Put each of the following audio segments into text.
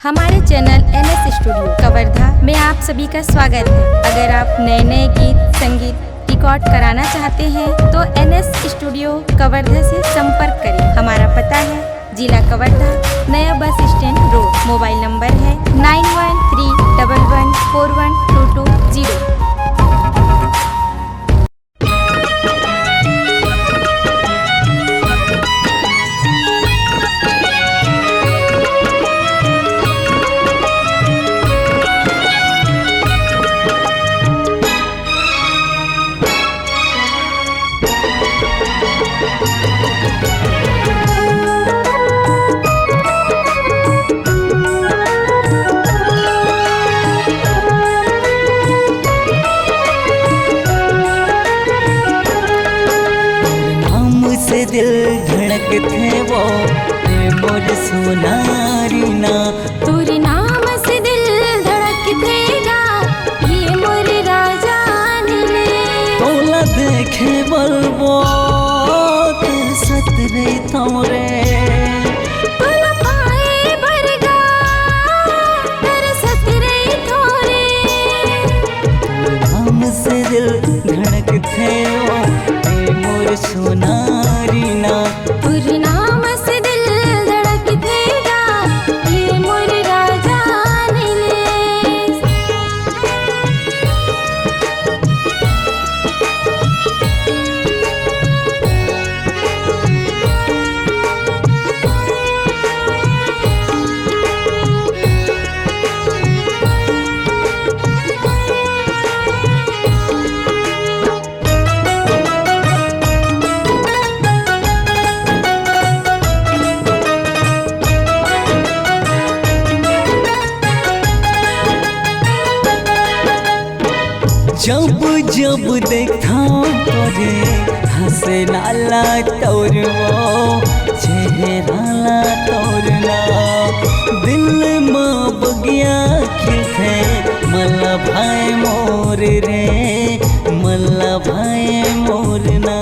हमारे channel NS studio Kawardha में आप सभी का स्वागत है। अगर आप नए नए गीत संगीत रिकॉर्ड कराना चाहते हैं तो NS स्टूडियो कवर्धा से संपर्क करें। हमारा पता है जिला कवर्धा, नया bus stand road. Mobile number है 9131141220। दिल धड़कते वो मोर सोनारी ना, तोरे नाम से दिल धड़कतेगा ये मोर राजा नीले। तोला देखे बलबो सतरे तोरे, तोला पाए बरगा तर सतरे तोरे। तोरे नाम से दिल धड़कते वो मोर सोनारी ना, तोरे नाम से दिल धड़कतेगा ये मोर राजा नीले। जब जब देखता तोरे हंसे लाला तोर वो चेहरा ला तोरना, दिल में बगिया खिलते मल्ला भाई मोर रे, मल्ला भाई मोरना।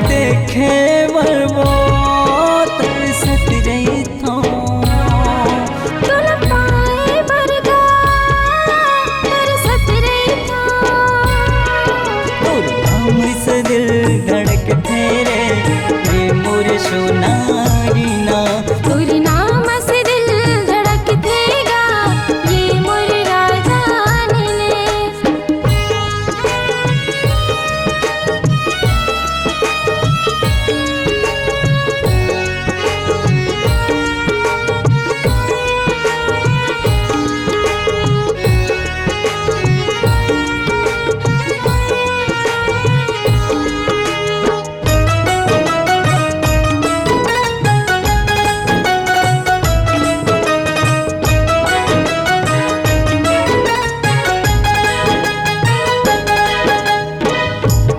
देखे बलबो तर सतरे तो, तोला पाए बरगा तर सतरे तो। तोरे नाम से दिल धड़कते रे ये मोर सोनारी ना, तोरे नाम से दिल धड़कतेगा ये मोर राजा नीले।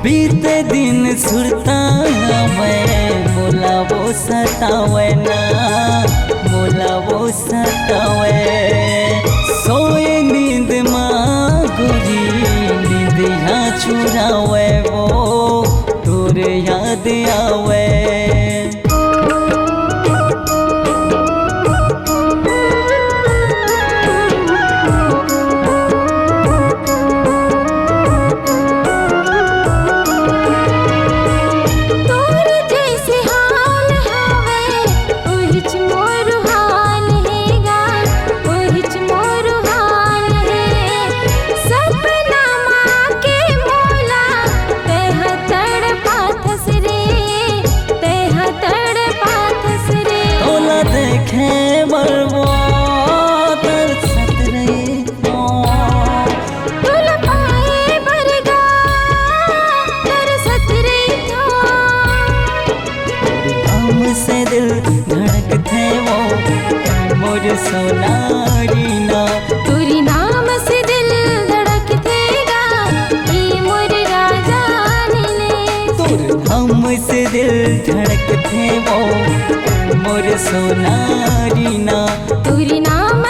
बीते दिन सुरता मैं मोला वो सतावे ना, मोला वो सतावे। सोए नींद माँ गोरी नींद यहाँ चुरावे वो तोरे याद आवे। सपना माँ के मोला तह तड़पा थस रे। मोर सोनारी ना। तुरी नाम से दिल धड़कतेगा ये मोर राजा ने। तोर हम से दिल धड़कते वो मोर सोनारी ना। तुरी नाम